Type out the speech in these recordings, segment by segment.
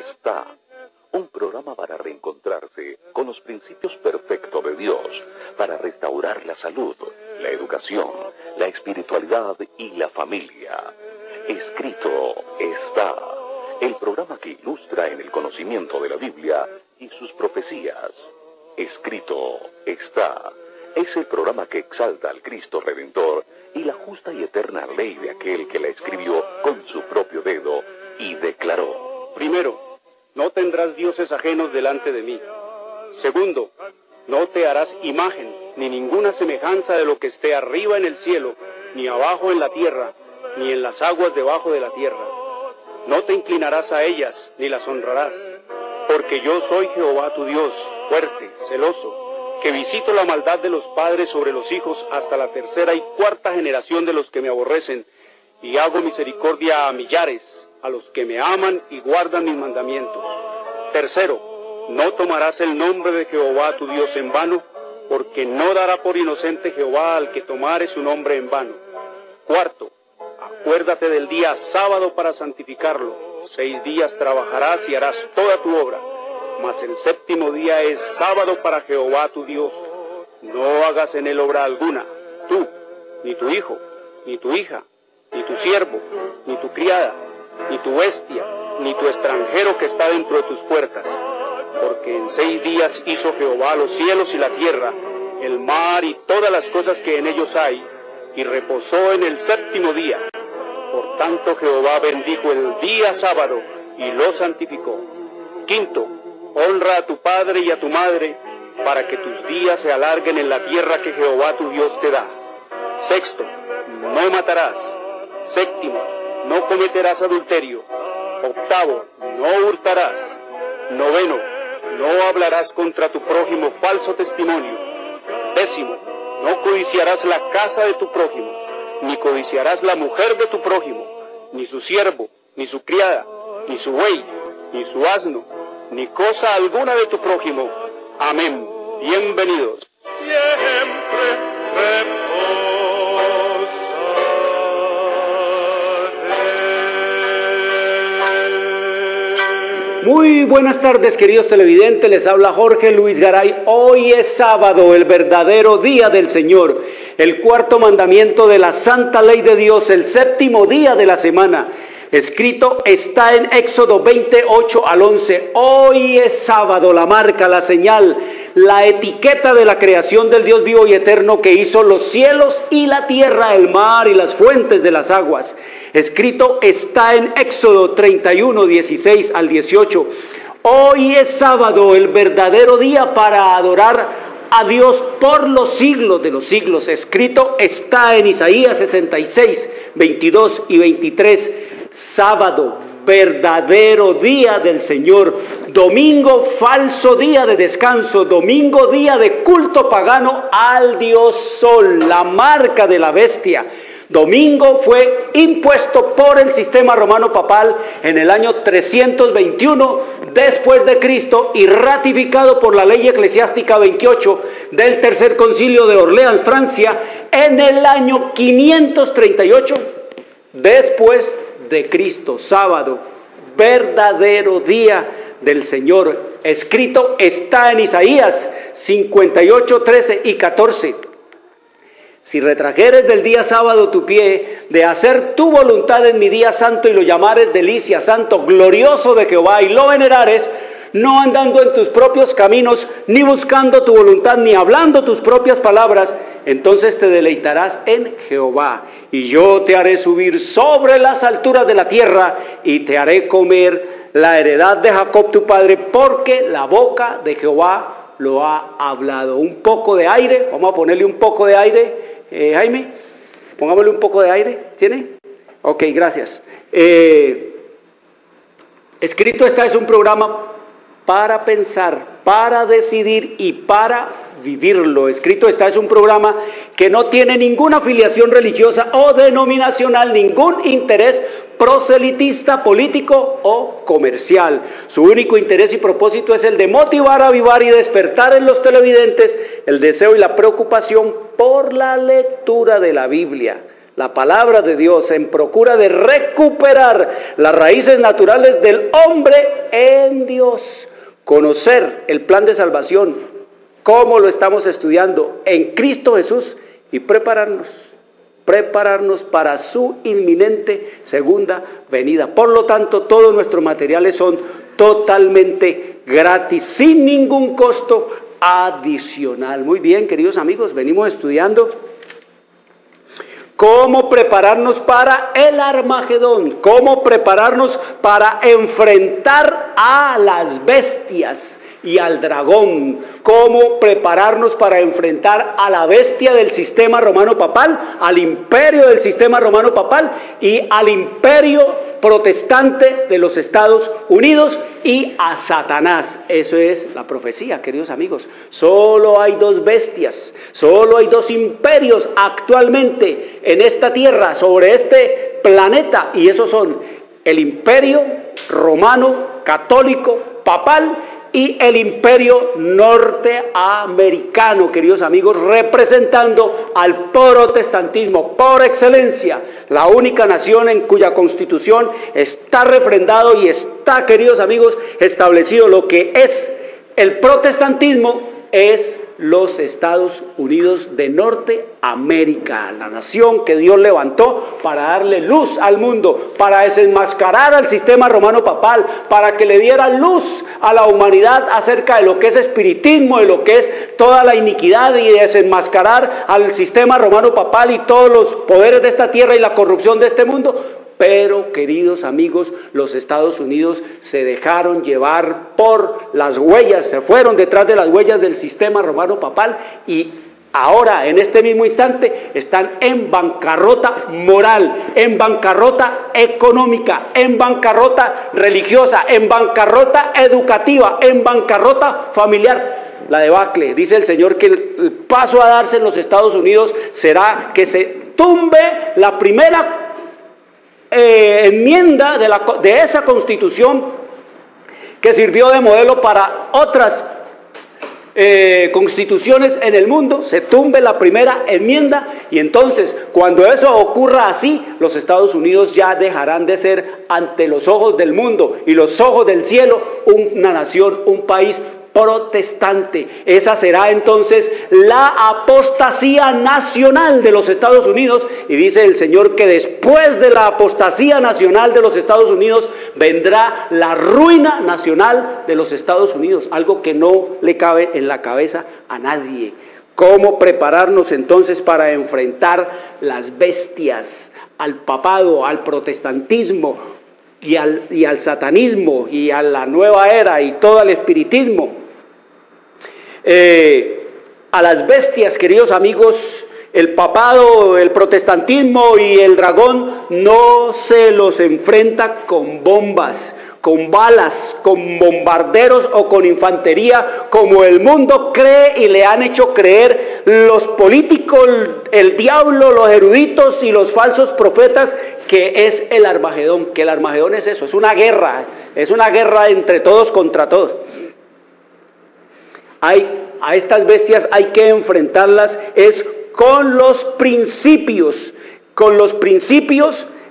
está, un programa para reencontrarse con los principios perfectos de Dios, para restaurar la salud, la educación, la espiritualidad y la familia. Escrito está, el programa que ilustra en el conocimiento de la Biblia y sus profecías. Escrito está, es el programa que exalta al Cristo Redentor y la justa y eterna ley de aquel que la escribió con su propio dedo y declaró: primero, no tendrás dioses ajenos delante de mí. Segundo, no te harás imagen, ni ninguna semejanza de lo que esté arriba en el cielo, ni abajo en la tierra, ni en las aguas debajo de la tierra. No te inclinarás a ellas, ni las honrarás, porque yo soy Jehová tu Dios, fuerte, celoso, que visito la maldad de los padres sobre los hijos hasta la tercera y cuarta generación de los que me aborrecen, y hago misericordia a millares, a los que me aman y guardan mis mandamientos. Tercero, no tomarás el nombre de Jehová tu Dios en vano, porque no dará por inocente Jehová al que tomare su nombre en vano. Cuarto, acuérdate del día sábado para santificarlo. 6 días trabajarás y harás toda tu obra, mas el séptimo día es sábado para Jehová tu Dios. No hagas en él obra alguna, tú, ni tu hijo, ni tu hija, ni tu siervo, ni tu criada, ni tu bestia, ni tu extranjero que está dentro de tus puertas. Porque en 6 días hizo Jehová los cielos y la tierra, el mar y todas las cosas que en ellos hay, y reposó en el séptimo día. Por tanto Jehová bendijo el día sábado y lo santificó. Quinto, honra a tu padre y a tu madre, para que tus días se alarguen en la tierra que Jehová tu Dios te da. Sexto, no matarás. Séptimo, no cometerás adulterio. Octavo, no hurtarás. Noveno, no hablarás contra tu prójimo falso testimonio. Décimo, no codiciarás la casa de tu prójimo, ni codiciarás la mujer de tu prójimo, ni su siervo, ni su criada, ni su buey, ni su asno, ni cosa alguna de tu prójimo. Amén. Bienvenidos. Muy buenas tardes, queridos televidentes, les habla Jorge Luis Garay. Hoy es sábado, el verdadero día del Señor, el cuarto mandamiento de la santa ley de Dios, el séptimo día de la semana. Escrito está en Éxodo 28 al 11. Hoy es sábado, la marca, la señal, la etiqueta de la creación del Dios vivo y eterno que hizo los cielos y la tierra, el mar y las fuentes de las aguas. Escrito está en Éxodo 31, 16 al 18. Hoy es sábado, el verdadero día para adorar a Dios por los siglos de los siglos. Escrito está en Isaías 66, 22 y 23. Sábado, verdadero día del Señor. Domingo, falso día de descanso. Domingo, día de culto pagano al Dios Sol, la marca de la bestia. Domingo fue impuesto por el sistema romano papal en el año 321 después de Cristo y ratificado por la ley eclesiástica 28 del Tercer Concilio de Orleans, Francia, en el año 538 después de Cristo. Sábado, verdadero día del Señor. Escrito está en Isaías 58, 13 y 14. Si retrajeres del día sábado tu pie, de hacer tu voluntad en mi día santo, y lo llamares delicia, santo, glorioso de Jehová, y lo venerares, no andando en tus propios caminos, ni buscando tu voluntad, ni hablando tus propias palabras, entonces te deleitarás en Jehová, y yo te haré subir sobre las alturas de la tierra, y te haré comer la heredad de Jacob tu padre, porque la boca de Jehová lo ha hablado. Un poco de aire, vamos a ponerle un poco de aire. Jaime, pongámosle un poco de aire, ¿tiene? Ok, gracias. Escrito está es un programa para pensar, para decidir y para vivirlo. Escrito está es un programa que no tiene ninguna afiliación religiosa o denominacional, ningún interés proselitista, político o comercial. Su único interés y propósito es el de motivar, avivar y despertar en los televidentes el deseo y la preocupación por la lectura de la Biblia, la palabra de Dios, en procura de recuperar las raíces naturales del hombre en Dios. Conocer el plan de salvación, cómo lo estamos estudiando en Cristo Jesús, y prepararnos para su inminente segunda venida. Por lo tanto, todos nuestros materiales son totalmente gratis, sin ningún costo adicional. Muy bien, queridos amigos, venimos estudiando cómo prepararnos para el Armagedón, cómo prepararnos para enfrentar a las bestias y al dragón, cómo prepararnos para enfrentar a la bestia del sistema romano papal, al imperio del sistema romano papal y al imperio protestante de los Estados Unidos y a Satanás. Eso es la profecía, queridos amigos. Solo hay dos bestias, solo hay dos imperios actualmente en esta tierra, sobre este planeta, y esos son el imperio romano católico papal y el imperio norteamericano, queridos amigos, representando al protestantismo por excelencia, la única nación en cuya constitución está refrendado y está, queridos amigos, establecido lo que es el protestantismo, es los Estados Unidos de Norteamérica, la nación que Dios levantó para darle luz al mundo, para desenmascarar al sistema romano papal, para que le diera luz a la humanidad acerca de lo que es espiritismo, de lo que es toda la iniquidad, y desenmascarar al sistema romano papal y todos los poderes de esta tierra y la corrupción de este mundo. Pero, queridos amigos, los Estados Unidos se dejaron llevar por las huellas, se fueron detrás de las huellas del sistema romano papal, y ahora, en este mismo instante, están en bancarrota moral, en bancarrota económica, en bancarrota religiosa, en bancarrota educativa, en bancarrota familiar. La debacle, dice el Señor, que el paso a darse en los Estados Unidos será que se tumbe la primera enmienda de esa constitución que sirvió de modelo para otras constituciones en el mundo. Se tumbe la primera enmienda, y entonces, cuando eso ocurra así, los Estados Unidos ya dejarán de ser, ante los ojos del mundo y los ojos del cielo, una nación, un país protestante. Esa será entonces la apostasía nacional de los Estados Unidos, y dice el Señor que después de la apostasía nacional de los Estados Unidos vendrá la ruina nacional de los Estados Unidos, algo que no le cabe en la cabeza a nadie. ¿Cómo prepararnos entonces para enfrentar las bestias, al papado, al protestantismo y al satanismo y a la nueva era y todo el espiritismo? A las bestias, queridos amigos, el papado, el protestantismo y el dragón no se los enfrenta con bombas, con balas, con bombarderos o con infantería, como el mundo cree y le han hecho creer los políticos, el diablo, los eruditos y los falsos profetas, que es el Armagedón. Que el Armagedón es eso, es una guerra entre todos contra todos. A estas bestias hay que enfrentarlas es con los principios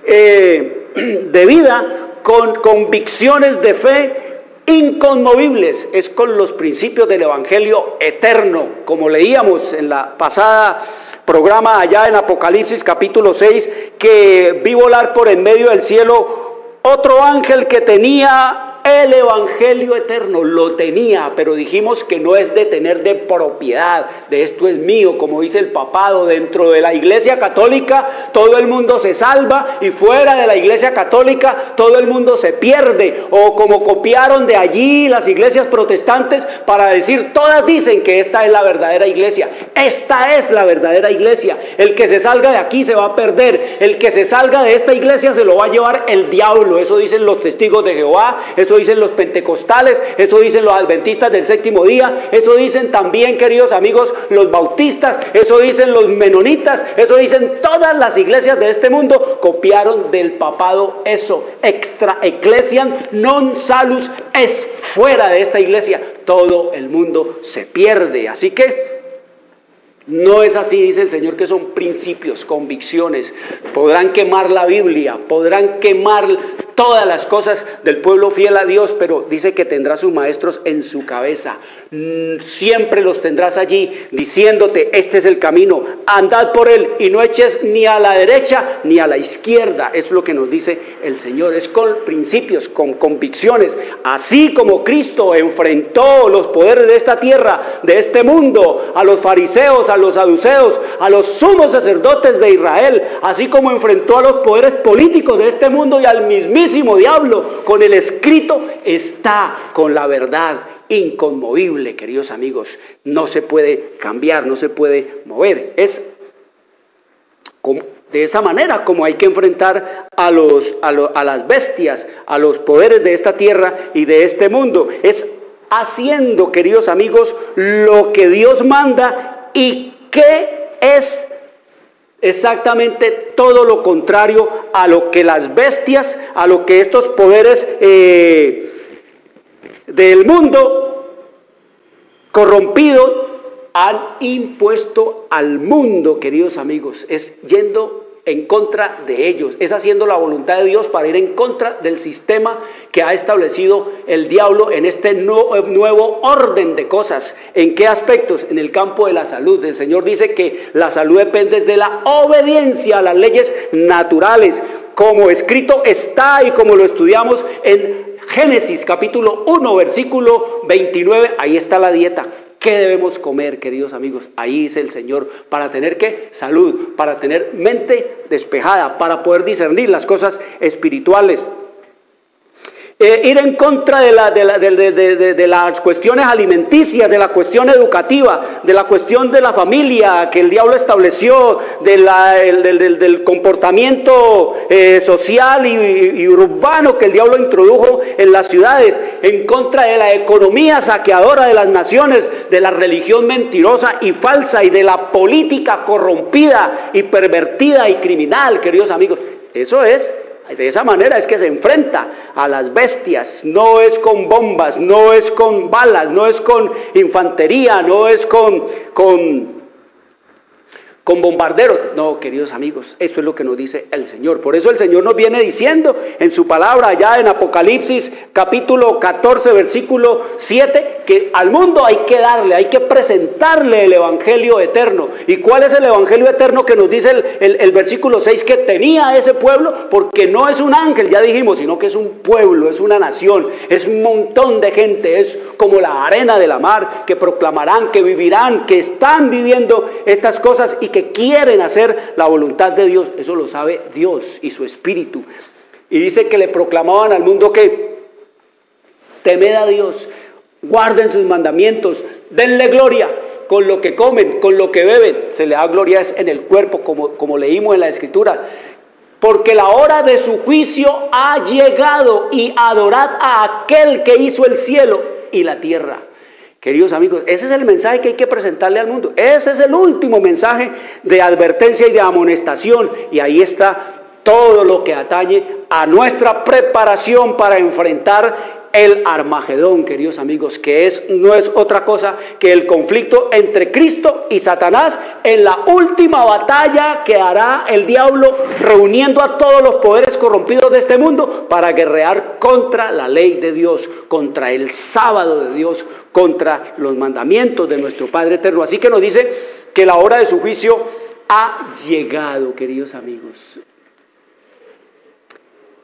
de vida, con convicciones de fe inconmovibles, es con los principios del Evangelio eterno, como leíamos en la pasada programa allá en Apocalipsis capítulo 6, que vi volar por en medio del cielo otro ángel que tenía el Evangelio eterno. Lo tenía, pero dijimos que no es de tener de propiedad, de esto es mío, como dice el papado. Dentro de la Iglesia Católica todo el mundo se salva, y fuera de la Iglesia Católica todo el mundo se pierde, o como copiaron de allí las iglesias protestantes para decir, todas dicen que esta es la verdadera iglesia. Esta es la verdadera iglesia. El que se salga de aquí se va a perder, el que se salga de esta iglesia se lo va a llevar el diablo. Eso dicen los testigos de Jehová, eso dicen los pentecostales, eso dicen los adventistas del séptimo día, eso dicen también, queridos amigos, los bautistas, eso dicen los menonitas, eso dicen todas las iglesias de este mundo. Copiaron del papado eso. Extra ecclesiam non salus es, fuera de esta iglesia todo el mundo se pierde. Así que No es así, dice el Señor, que son principios, convicciones. Podrán quemar la Biblia, podrán quemar todas las cosas del pueblo fiel a Dios, pero dice que tendrá sus maestros en su cabeza. Siempre los tendrás allí diciéndote, este es el camino, andad por él y no eches ni a la derecha ni a la izquierda. Es lo que nos dice el Señor, es con principios, con convicciones. Así como Cristo enfrentó los poderes de esta tierra, de este mundo, a los fariseos, a los saduceos, a los sumos sacerdotes de Israel, así como enfrentó a los poderes políticos de este mundo y al mismísimo diablo, con el escrito está, con la verdad inconmovible, queridos amigos. No se puede cambiar, no se puede mover. Es de esa manera como hay que enfrentar a las bestias, a los poderes de esta tierra y de este mundo. Es haciendo, queridos amigos, lo que Dios manda, y que es exactamente todo lo contrario a lo que las bestias, a lo que estos poderes del mundo corrompido han impuesto al mundo, queridos amigos. Es yendo en contra de ellos, es haciendo la voluntad de Dios para ir en contra del sistema que ha establecido el diablo en este nuevo orden de cosas. ¿En qué aspectos? En el campo de la salud. El Señor dice que la salud depende de la obediencia a las leyes naturales, como escrito está y como lo estudiamos en Génesis capítulo 1 versículo 29, ahí está la dieta. ¿Qué debemos comer, queridos amigos? Ahí dice el Señor, para tener ¿qué? Salud, para tener mente despejada, para poder discernir las cosas espirituales. Ir en contra de las cuestiones alimenticias, de la cuestión educativa, de la cuestión de la familia que el diablo estableció, del comportamiento social y urbano que el diablo introdujo en las ciudades, en contra de la economía saqueadora de las naciones, de la religión mentirosa y falsa y de la política corrompida y pervertida y criminal, queridos amigos. Eso es. De esa manera es que se enfrenta a las bestias. No es con bombas, no es con balas, no es con infantería, no es con bombarderos. No, queridos amigos, eso es lo que nos dice el Señor. Por eso el Señor nos viene diciendo en su palabra, allá en Apocalipsis capítulo 14 versículo 7, que al mundo hay que darle, hay que presentarle el evangelio eterno. ¿Y cuál es el evangelio eterno que nos dice el versículo 6 que tenía ese pueblo? Porque no es un ángel, ya dijimos, sino que es un pueblo, es una nación, es un montón de gente, es como la arena de la mar, que proclamarán, que vivirán, que están viviendo estas cosas y que quieren hacer la voluntad de Dios. Eso lo sabe Dios y su Espíritu. Y dice que le proclamaban al mundo que temed a Dios, guarden sus mandamientos, denle gloria con lo que comen, con lo que beben. Se le da gloria es en el cuerpo, como leímos en la Escritura. Porque la hora de su juicio ha llegado, y adorad a aquel que hizo el cielo y la tierra. Queridos amigos, ese es el mensaje que hay que presentarle al mundo. Ese es el último mensaje de advertencia y de amonestación. Y ahí está todo lo que atañe a nuestra preparación para enfrentar el Armagedón, queridos amigos, que no es otra cosa que el conflicto entre Cristo y Satanás en la última batalla que hará el diablo, reuniendo a todos los poderes corrompidos de este mundo para guerrear contra la ley de Dios, contra el sábado de Dios, contra los mandamientos de nuestro Padre eterno. Así que nos dice que la hora de su juicio ha llegado, queridos amigos.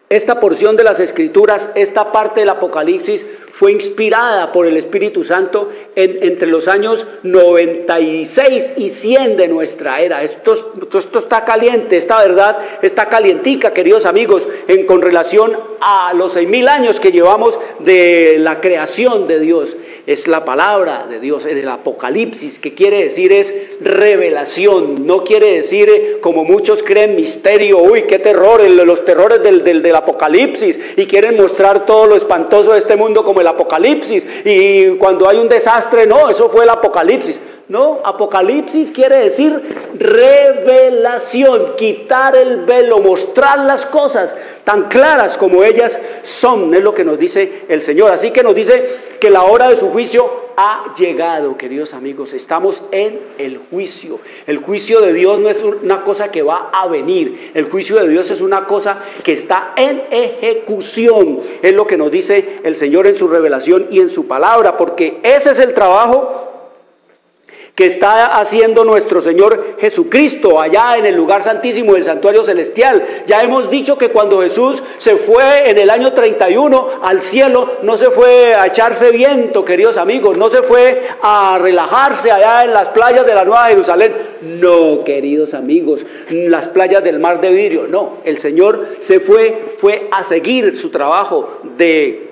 Esta porción de las Escrituras, esta parte del Apocalipsis, fue inspirada por el Espíritu Santo entre los años 96 y 100 de nuestra era. Esto está caliente, esta verdad está calientica, queridos amigos, con relación a los 6.000 años que llevamos de la creación de Dios. Es la palabra de Dios en el Apocalipsis, que quiere decir es revelación, no quiere decir como muchos creen misterio, uy, qué terror, los terrores del Apocalipsis, y quieren mostrar todo lo espantoso de este mundo como el Apocalipsis, y cuando hay un desastre, no, eso fue el Apocalipsis. No, Apocalipsis quiere decir revelación, quitar el velo, mostrar las cosas tan claras como ellas son, es lo que nos dice el Señor. Así que nos dice que la hora de su juicio ha llegado, queridos amigos. Estamos en el juicio. El juicio de Dios no es una cosa que va a venir. El juicio de Dios es una cosa que está en ejecución. Es lo que nos dice el Señor en su revelación y en su palabra, porque ese es el trabajo que está haciendo nuestro Señor Jesucristo allá en el lugar santísimo del santuario celestial. Ya hemos dicho que cuando Jesús se fue en el año 31 al cielo, no se fue a echarse viento, queridos amigos, no se fue a relajarse allá en las playas de la Nueva Jerusalén. No, queridos amigos, las playas del mar de vidrio, no. El Señor se fue a seguir su trabajo de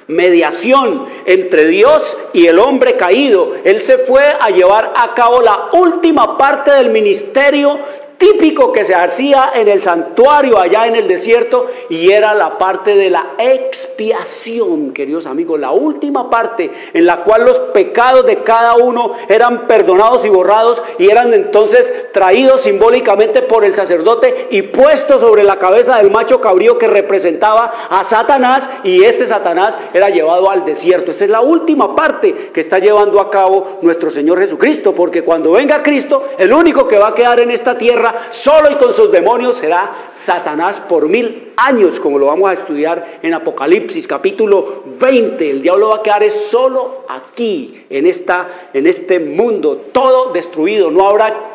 mediación entre Dios y el hombre caído. Él se fue a llevar a cabo la última parte del ministerio típico que se hacía en el santuario allá en el desierto, y era la parte de la expiación, queridos amigos, la última parte en la cual los pecados de cada uno eran perdonados y borrados, y eran entonces traídos simbólicamente por el sacerdote y puestos sobre la cabeza del macho cabrío que representaba a Satanás, y este Satanás era llevado al desierto. Esa es la última parte que está llevando a cabo nuestro Señor Jesucristo, porque cuando venga Cristo, el único que va a quedar en esta tierra solo y con sus demonios será Satanás por 1000 años, como lo vamos a estudiar en Apocalipsis capítulo 20. El diablo va a quedar solo aquí, en este mundo, todo destruido. No habrá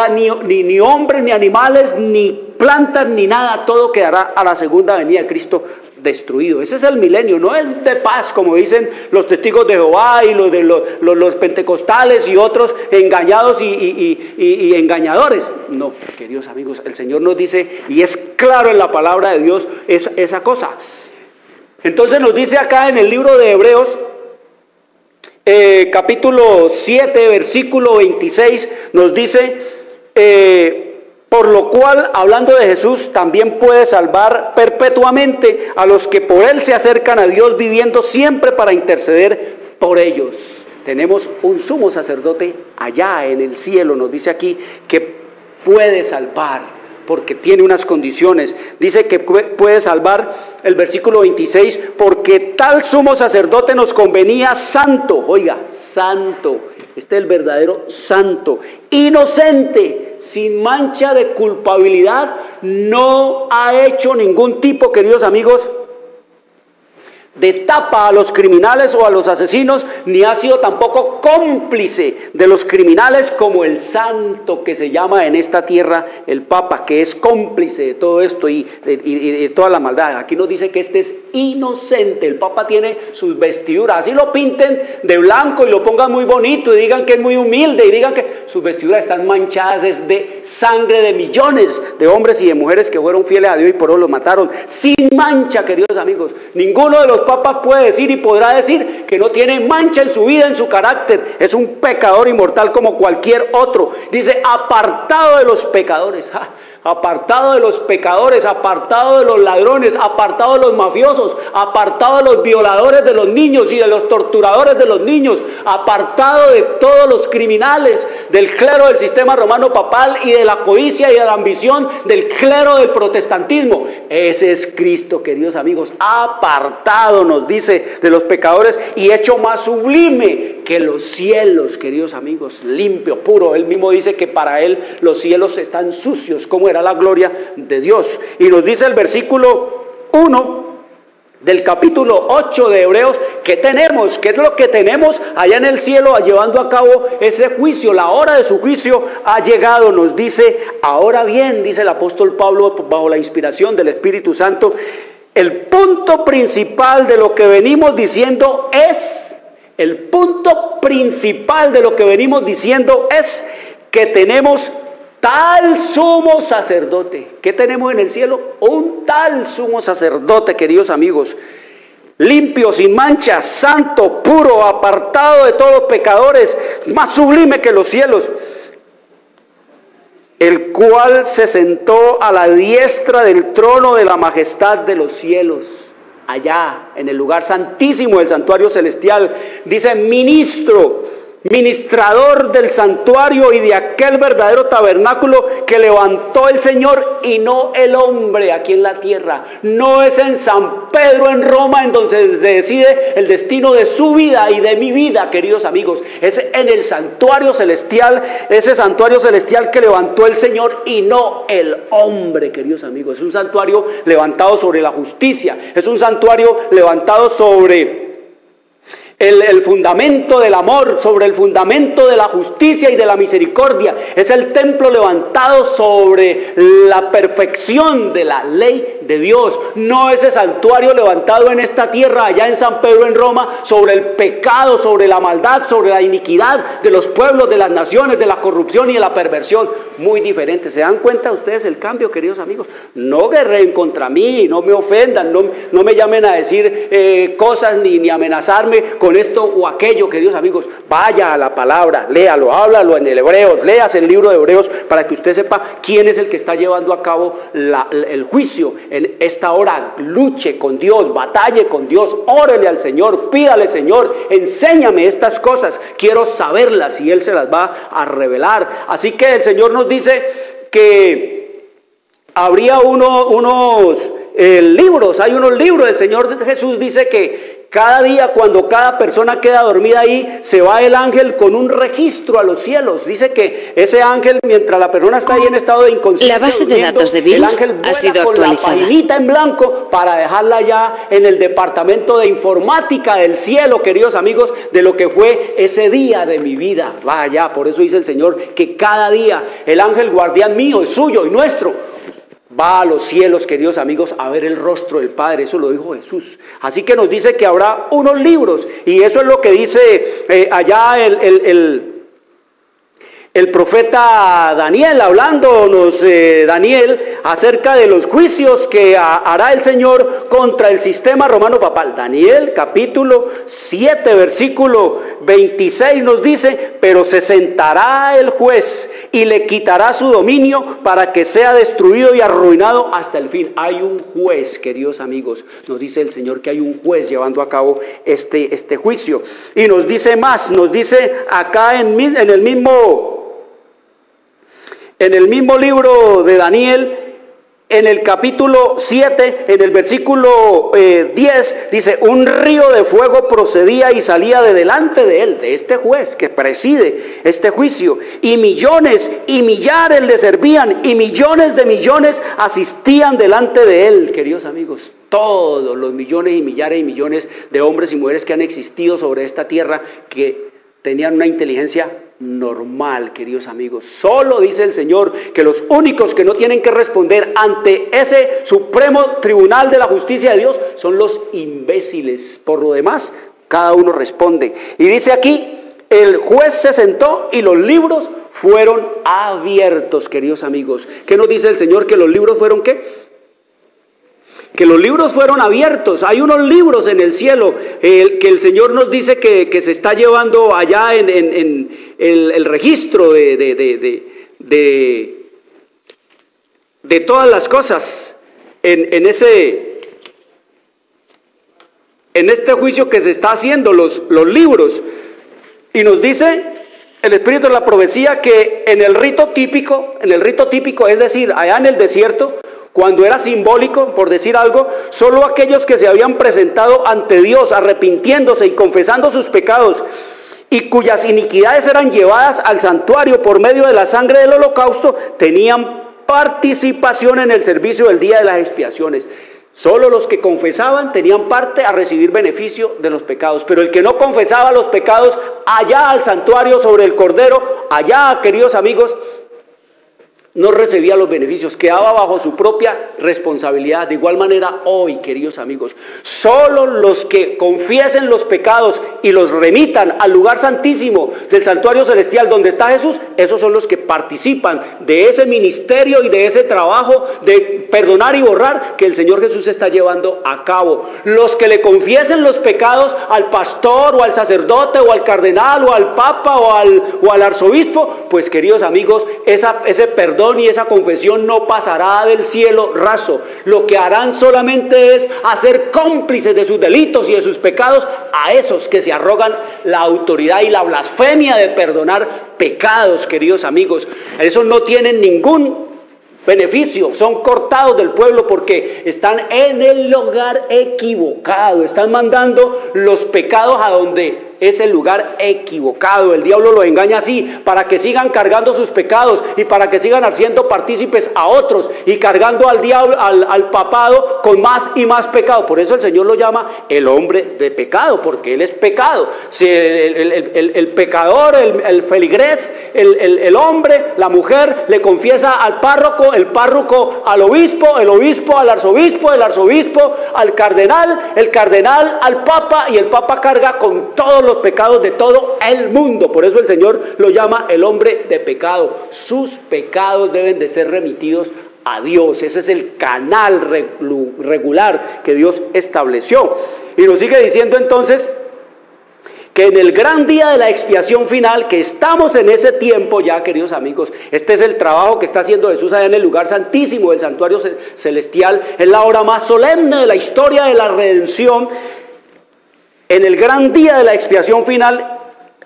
ni hombres, ni animales, ni plantas, ni nada. Todo quedará a la segunda venida de Cristo destruido. Ese es el milenio, no es de paz como dicen los testigos de Jehová y los pentecostales y otros engañados y engañadores. No, queridos amigos, el Señor nos dice, y es claro en la palabra de Dios esa cosa. Entonces nos dice acá en el libro de Hebreos, capítulo 7, versículo 26, nos dice, por lo cual, hablando de Jesús, también puede salvar perpetuamente a los que por Él se acercan a Dios, viviendo siempre para interceder por ellos. Tenemos un sumo sacerdote allá en el cielo, nos dice aquí, que puede salvar, porque tiene unas condiciones. Dice que puede salvar, el versículo 26, porque tal sumo sacerdote nos convenía santo, oiga, santo. Este es el verdadero santo, inocente, sin mancha de culpabilidad, no ha hecho ningún tipo, queridos amigos, de tapa a los criminales o a los asesinos, ni ha sido tampoco cómplice de los criminales como el santo que se llama en esta tierra el Papa, que es cómplice de todo esto y de toda la maldad. Aquí nos dice que este es inocente. El Papa tiene sus vestiduras, así lo pinten de blanco y lo pongan muy bonito y digan que es muy humilde y digan que sus vestiduras están manchadas es de sangre de millones de hombres y de mujeres que fueron fieles a Dios y por eso los mataron, sin mancha, queridos amigos. Ninguno de los papas puede decir y podrá decir que no tiene mancha en su vida, en su carácter. Es un pecador inmortal como cualquier otro. Dice, apartado de los pecadores. Apartado de los pecadores, apartado de los ladrones, apartado de los mafiosos, apartado de los violadores de los niños y de los torturadores de los niños, apartado de todos los criminales del clero del sistema romano papal y de la codicia y de la ambición del clero del protestantismo. Ese es Cristo, queridos amigos, apartado, nos dice, de los pecadores y hecho más sublime que los cielos, queridos amigos, limpio, puro. Él mismo dice que para él los cielos están sucios, como era la gloria de Dios. Y nos dice el versículo 1 del capítulo 8 de Hebreos, ¿qué tenemos? ¿Qué es lo que tenemos allá en el cielo llevando a cabo ese juicio? La hora de su juicio ha llegado, nos dice. Ahora bien, dice el apóstol Pablo bajo la inspiración del Espíritu Santo, el punto principal de lo que venimos diciendo es, el punto principal de lo que venimos diciendo es que tenemos tal sumo sacerdote. ¿Qué tenemos en el cielo? Un tal sumo sacerdote, queridos amigos, limpio, sin mancha, santo, puro, apartado de todos los pecadores, más sublime que los cielos, el cual se sentó a la diestra del trono de la majestad de los cielos, allá en el lugar santísimo del santuario celestial. Dice, ministro ministrador del santuario y de aquel verdadero tabernáculo que levantó el Señor y no el hombre aquí en la tierra. No es en San Pedro en Roma en donde se decide el destino de su vida y de mi vida, queridos amigos. Es en el santuario celestial, ese santuario celestial que levantó el Señor y no el hombre, queridos amigos. Es un santuario levantado sobre la justicia, es un santuario levantado sobre el fundamento del amor, sobre el fundamento de la justicia y de la misericordia. Es el templo levantado sobre la perfección de la ley de Dios. No ese santuario levantado en esta tierra, allá en San Pedro en Roma, sobre el pecado, sobre la maldad, sobre la iniquidad de los pueblos, de las naciones, de la corrupción y de la perversión. Muy diferente. ¿Se dan cuenta ustedes el cambio, queridos amigos? No guerreen contra mí, no me ofendan, no me llamen a decir cosas ni amenazarme con esto o aquello, queridos amigos. Vaya a la palabra, léalo, háblalo en el Hebreos, léase el libro de Hebreos para que usted sepa quién es el que está llevando a cabo el juicio en esta hora. Luche con Dios, batalle con Dios, órele al Señor, pídale: Señor, enséñame estas cosas, quiero saberlas, y Él se las va a revelar. Así que el Señor nos dice que habría unos libros, hay unos libros. El Señor Jesús dice que cada día, cuando cada persona queda dormida ahí, se va el ángel con un registro a los cielos. Dice que ese ángel, mientras la persona está ahí en estado de inconsciencia, la base de datos de virus ha sido actualizada. La paginita en blanco para dejarla ya en el departamento de informática del cielo, queridos amigos, de lo que fue ese día de mi vida. Vaya, por eso dice el Señor que cada día el ángel guardián mío, es suyo y nuestro, va a los cielos, queridos amigos, a ver el rostro del Padre. Eso lo dijo Jesús. Así que nos dice que habrá unos libros, y eso es lo que dice allá el profeta Daniel, hablándonos Daniel acerca de los juicios que hará el Señor contra el sistema romano papal. Daniel capítulo 7 versículo 26 nos dice: pero se sentará el juez y le quitará su dominio para que sea destruido y arruinado hasta el fin. Hay un juez, queridos amigos, nos dice el Señor que hay un juez llevando a cabo este juicio. Y nos dice más, nos dice acá en el mismo libro de Daniel, en el capítulo 7, en el versículo 10, dice: un río de fuego procedía y salía de delante de él, de este juez que preside este juicio, y millones y millares le servían, y millones de millones asistían delante de él. Queridos amigos, todos los millones y millones de hombres y mujeres que han existido sobre esta tierra, que tenían una inteligencia normal, queridos amigos. Solo dice el Señor que los únicos que no tienen que responder ante ese supremo tribunal de la justicia de Dios son los imbéciles. Por lo demás, cada uno responde. Y dice aquí: el juez se sentó y los libros fueron abiertos, queridos amigos. ¿Qué nos dice el Señor? Que los libros fueron ¿qué? Que los libros fueron abiertos. Hay unos libros en el cielo que el Señor nos dice que se está llevando allá en el registro de todas las cosas en este juicio que se está haciendo, los libros. Y nos dice el Espíritu de la profecía que en el rito típico, es decir, allá en el desierto, cuando era simbólico, por decir algo, solo aquellos que se habían presentado ante Dios arrepintiéndose y confesando sus pecados, y cuyas iniquidades eran llevadas al santuario por medio de la sangre del holocausto, tenían participación en el servicio del día de las expiaciones. Solo los que confesaban tenían parte a recibir beneficio de los pecados, pero el que no confesaba los pecados, allá al santuario sobre el Cordero, allá, queridos amigos, no recibía los beneficios, quedaba bajo su propia responsabilidad. De igual manera hoy, queridos amigos, solo los que confiesen los pecados y los remitan al lugar santísimo del santuario celestial donde está Jesús, esos son los que participan de ese ministerio y de ese trabajo de perdonar y borrar que el Señor Jesús está llevando a cabo. Los que le confiesen los pecados al pastor o al sacerdote o al cardenal o al papa o al arzobispo, pues, queridos amigos, ese perdón perdón y esa confesión no pasará del cielo raso. Lo que harán solamente es hacer cómplices de sus delitos y de sus pecados a esos que se arrogan la autoridad y la blasfemia de perdonar pecados, queridos amigos. Esos no tienen ningún beneficio, son cortados del pueblo porque están en el lugar equivocado, están mandando los pecados a donde es el lugar equivocado. El diablo los engaña así, para que sigan cargando sus pecados y para que sigan haciendo partícipes a otros y cargando al diablo, al papado con más y más pecado. Por eso el Señor lo llama el hombre de pecado, porque él es pecado. Si el pecador, el feligrés, el hombre, la mujer le confiesa al párroco, el párroco al obispo, el obispo al arzobispo, el arzobispo al cardenal, el cardenal al papa, y el papa carga con todos los pecados de todo el mundo. Por eso el Señor lo llama el hombre de pecado. Sus pecados deben de ser remitidos a Dios. Ese es el canal regular que Dios estableció. Y nos sigue diciendo entonces que en el gran día de la expiación final, que estamos en ese tiempo ya, queridos amigos, este es el trabajo que está haciendo Jesús allá en el lugar santísimo del santuario celestial, es la hora más solemne de la historia de la redención. En el gran día de la expiación final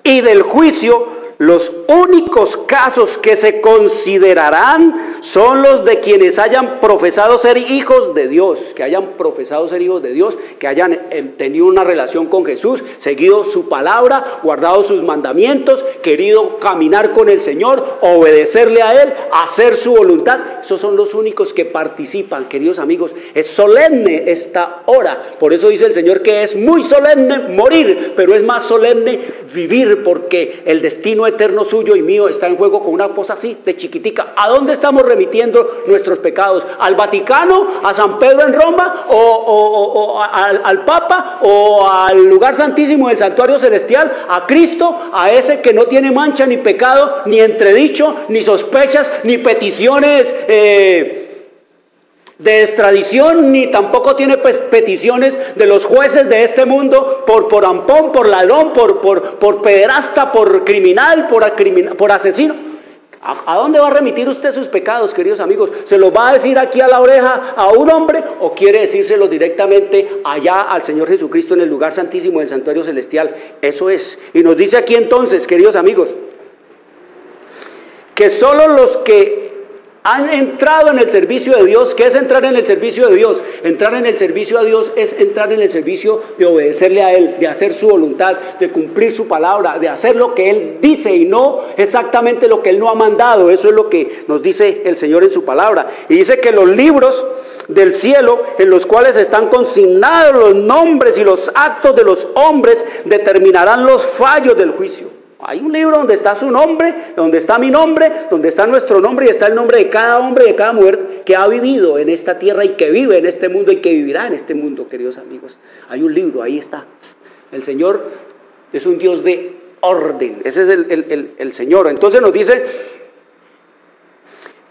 y del juicio, los únicos casos que se considerarán son los de quienes hayan profesado ser hijos de Dios, que hayan profesado ser hijos de Dios, que hayan tenido una relación con Jesús, seguido su palabra, guardado sus mandamientos, querido caminar con el Señor, obedecerle a Él, hacer su voluntad. Esos son los únicos que participan, queridos amigos. Es solemne esta hora. Por eso dice el Señor que es muy solemne morir, pero es más solemne vivir, porque el destino eterno suyo y mío está en juego con una cosa así de chiquitica. ¿A dónde estamos remitiendo nuestros pecados? ¿Al Vaticano? ¿A San Pedro en Roma? ¿O al Papa? ¿O al lugar santísimo del santuario celestial? ¿A Cristo? ¿A ese que no tiene mancha ni pecado, ni entredicho, ni sospechas, ni peticiones de extradición, ni tampoco tiene peticiones de los jueces de este mundo por ampón, por ladrón, por pederasta, por criminal, por asesino? ¿A dónde va a remitir usted sus pecados, queridos amigos? ¿Se los va a decir aquí a la oreja a un hombre o quiere decírselos directamente allá al Señor Jesucristo en el lugar santísimo del santuario celestial? Eso es. Y nos dice aquí entonces, queridos amigos, que solo los que han entrado en el servicio de Dios. ¿Qué es entrar en el servicio de Dios? Entrar en el servicio a Dios es entrar en el servicio de obedecerle a Él, de hacer su voluntad, de cumplir su palabra, de hacer lo que Él dice y no exactamente lo que Él no ha mandado. Eso es lo que nos dice el Señor en su palabra. Y dice que los libros del cielo, en los cuales están consignados los nombres y los actos de los hombres, determinarán los fallos del juicio. Hay un libro donde está su nombre, donde está mi nombre, donde está nuestro nombre y está el nombre de cada hombre y de cada mujer que ha vivido en esta tierra y que vive en este mundo y que vivirá en este mundo, queridos amigos. Hay un libro, ahí está. El Señor es un Dios de orden, ese es el Señor. Entonces nos dice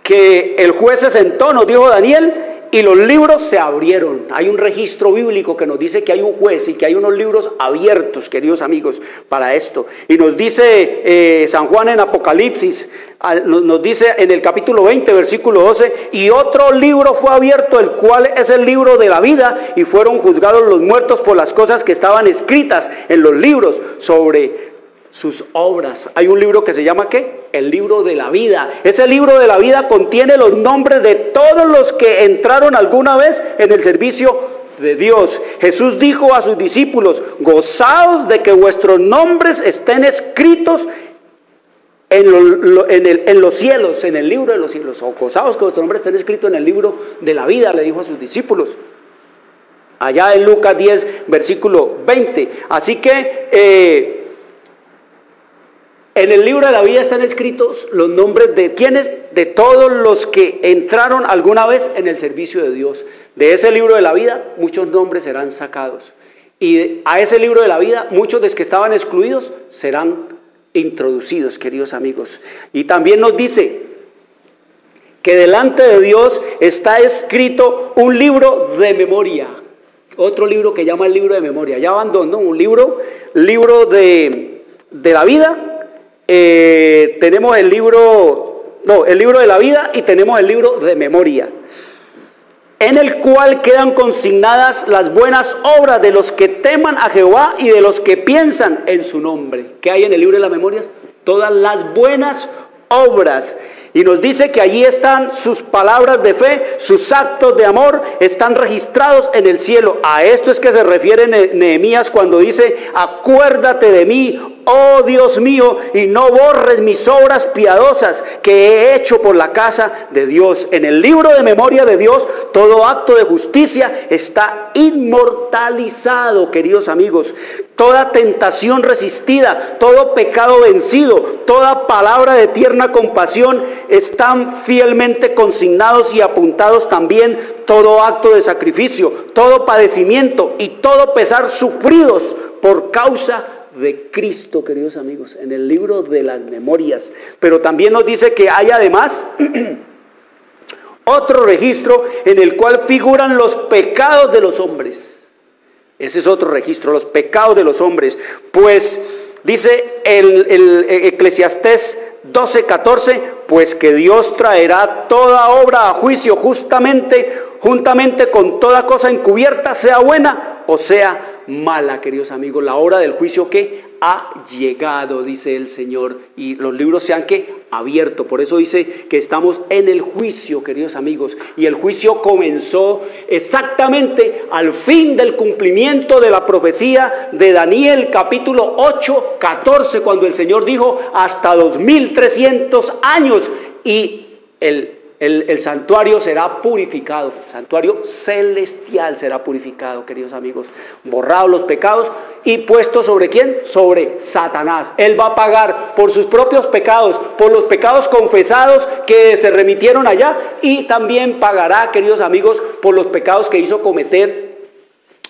que el juez se sentó, nos dijo Daniel, y los libros se abrieron. Hay un registro bíblico que nos dice que hay un juez y que hay unos libros abiertos, queridos amigos, para esto. Y nos dice San Juan en Apocalipsis, nos dice en el capítulo 20, versículo 12, y otro libro fue abierto, el cual es el libro de la vida, y fueron juzgados los muertos por las cosas que estaban escritas en los libros sobre sus obras. Hay un libro que se llama ¿qué? El libro de la vida. Ese libro de la vida contiene los nombres de todos los que entraron alguna vez en el servicio de Dios. Jesús dijo a sus discípulos: gozaos de que vuestros nombres estén escritos en los cielos, en el libro de los cielos. O gozaos que vuestros nombres estén escritos en el libro de la vida, le dijo a sus discípulos. Allá en Lucas 10, versículo 20. Así que en el libro de la vida están escritos los nombres de quienes, de todos los que entraron alguna vez en el servicio de Dios. De ese libro de la vida muchos nombres serán sacados. Y a ese libro de la vida muchos de los que estaban excluidos serán introducidos, queridos amigos. Y también nos dice que delante de Dios está escrito un libro de memoria. Otro libro que llama el libro de memoria. Ya abandonó un libro de la vida. Tenemos el libro el libro de la vida y tenemos el libro de memorias, en el cual quedan consignadas las buenas obras de los que teman a Jehová y de los que piensan en su nombre. ¿Qué hay en el libro de las memorias? Todas las buenas obras. Y nos dice que allí están sus palabras de fe, sus actos de amor, están registrados en el cielo. A esto es que se refiere Nehemías cuando dice: acuérdate de mí, oh Dios mío, y no borres mis obras piadosas que he hecho por la casa de Dios. En el libro de memoria de Dios, todo acto de justicia está inmortalizado, queridos amigos. Toda tentación resistida, todo pecado vencido, toda palabra de tierna compasión están fielmente consignados y apuntados también. Todo acto de sacrificio, todo padecimiento y todo pesar sufridos por causa de Cristo, queridos amigos, en el libro de las memorias. Pero también nos dice que hay además otro registro en el cual figuran los pecados de los hombres. Ese es otro registro, los pecados de los hombres. Pues dice el Eclesiastés 12:14, pues que Dios traerá toda obra a juicio juntamente con toda cosa encubierta, sea buena o sea mala, queridos amigos. La hora del juicio que ha llegado, dice el Señor, y los libros se han abierto. Por eso dice que estamos en el juicio, queridos amigos, y el juicio comenzó exactamente al fin del cumplimiento de la profecía de Daniel capítulo 8:14, cuando el Señor dijo: hasta 2300 años y el santuario será purificado, el santuario celestial será purificado, queridos amigos, borrados los pecados y puesto ¿sobre quién? Sobre Satanás. Él va a pagar por sus propios pecados, por los pecados confesados que se remitieron allá, y también pagará, queridos amigos, por los pecados que hizo cometer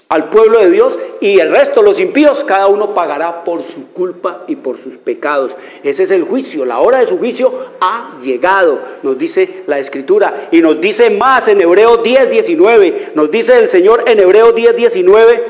al pueblo de Dios, y el resto, los impíos, cada uno pagará por su culpa y por sus pecados. Ese es el juicio, la hora de su juicio ha llegado, nos dice la Escritura, y nos dice más en Hebreos 10:19, nos dice el Señor en Hebreos 10:19: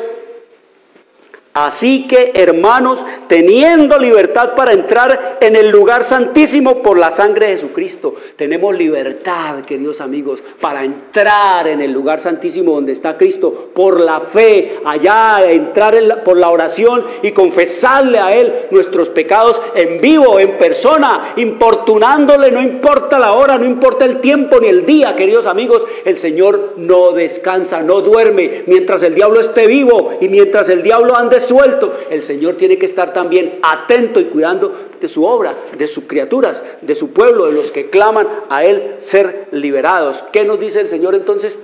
así que, hermanos, teniendo libertad para entrar en el lugar santísimo por la sangre de Jesucristo. Tenemos libertad, queridos amigos, para entrar en el lugar santísimo donde está Cristo, por la fe, allá entrar por la oración y confesarle a Él nuestros pecados en vivo, en persona, importunándole, no importa la hora, no importa el tiempo ni el día, queridos amigos. El Señor no descansa, no duerme. Mientras el diablo esté vivo y mientras el diablo ande suelto, el Señor tiene que estar también atento y cuidando de su obra, de sus criaturas, de su pueblo, de los que claman a Él ser liberados. ¿Qué nos dice el Señor entonces?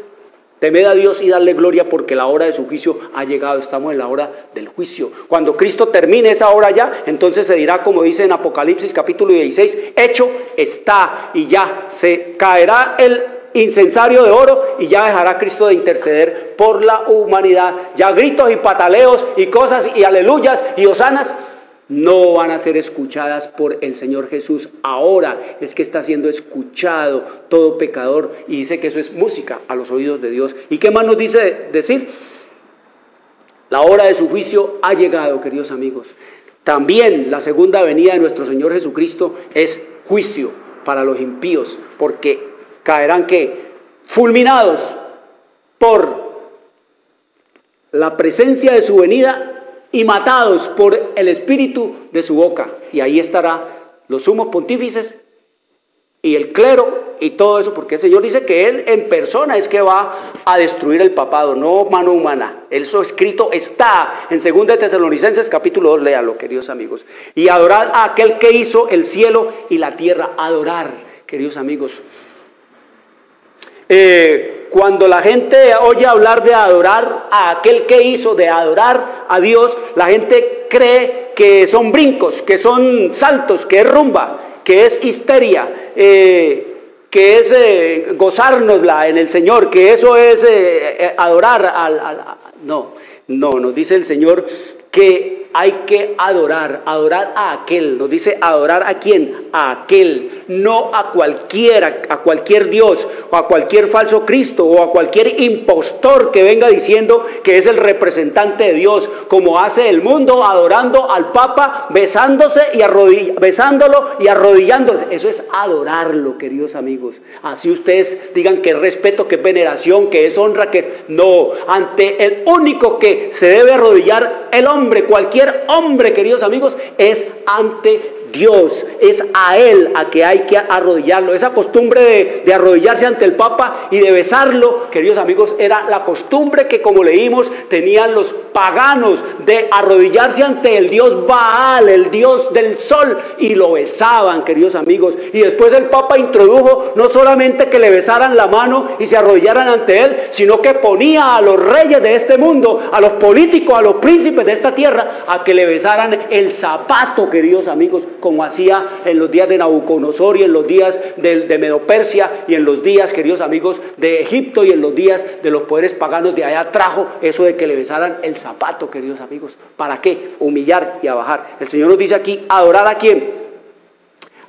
Temed a Dios y darle gloria, porque la hora de su juicio ha llegado. Estamos en la hora del juicio. Cuando Cristo termine esa hora ya, entonces se dirá, como dice en Apocalipsis capítulo 16, hecho está, y ya se caerá el incensario de oro y ya dejará Cristo de interceder por la humanidad. Ya gritos y pataleos y cosas y aleluyas y hosanas no van a ser escuchadas por el Señor Jesús. Ahora es que está siendo escuchado todo pecador, y dice que eso es música a los oídos de Dios. ¿Y qué más nos dice decir? La hora de su juicio ha llegado, queridos amigos. También la segunda venida de nuestro Señor Jesucristo es juicio para los impíos, porque caerán ¿qué? Fulminados por la presencia de su venida y matados por el espíritu de su boca. Y ahí estará los sumos pontífices y el clero y todo eso, porque el Señor dice que Él en persona es que va a destruir el papado, no mano humana. Eso escrito está en 2 Tesalonicenses capítulo 2, léalo, queridos amigos. Y adorar a aquel que hizo el cielo y la tierra. Adorar, queridos amigos. Cuando la gente oye hablar de adorar a aquel que hizo, de adorar a Dios, la gente cree que son brincos, que son saltos, que es rumba, que es histeria, que es gozárnosla en el Señor, que eso es adorar no, nos dice el Señor que que hay que adorar a aquel. Nos dice adorar a quién, a aquel, no a cualquier Dios o a cualquier falso Cristo o a cualquier impostor que venga diciendo que es el representante de Dios, como hace el mundo adorando al Papa, besándolo y arrodillándose. Eso es adorarlo, queridos amigos. Así ustedes digan que es respeto, que es veneración, que es honra, que no, ante el único que se debe arrodillar el hombre, cualquier hombre, queridos amigos, es ante Dios, es a Él a que hay que arrodillarlo. Esa costumbre de arrodillarse ante el Papa y de besarlo, queridos amigos, era la costumbre que, como leímos, tenían los paganos, de arrodillarse ante el dios Baal, el dios del sol, y lo besaban, queridos amigos. Y después el Papa introdujo no solamente que le besaran la mano y se arrodillaran ante él, sino que ponía a los reyes de este mundo, a los políticos, a los príncipes de esta tierra, a que le besaran el zapato, queridos amigos, como hacía en los días de Nabucodonosor y en los días de Medo-Persia y en los días, queridos amigos, de Egipto y en los días de los poderes paganos de allá, trajo eso de que le besaran el zapato, queridos amigos. ¿Para qué? Humillar y abajar. El Señor nos dice aquí, ¿adorar a quién?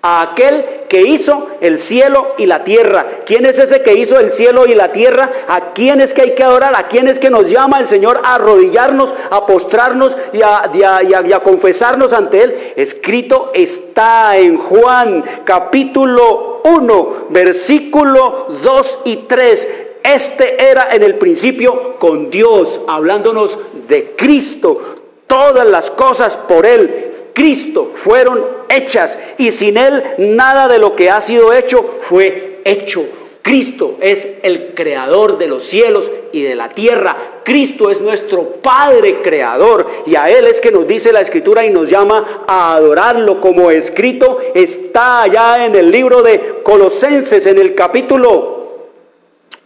A aquel que hizo el cielo y la tierra. ¿Quién es ese que hizo el cielo y la tierra? ¿A quién es que hay que adorar? ¿A quién es que nos llama el Señor a arrodillarnos, a postrarnos y a confesarnos ante Él? Escrito está en Juan capítulo 1, versículo 2 y 3. Este era en el principio con Dios, hablándonos de Cristo. Todas las cosas por Él, Cristo, fueron hechas, y sin Él nada de lo que ha sido hecho fue hecho. Cristo es el creador de los cielos y de la tierra. Cristo es nuestro Padre creador, y a Él es que nos dice la Escritura y nos llama a adorarlo, como escrito está allá en el libro de Colosenses, en el capítulo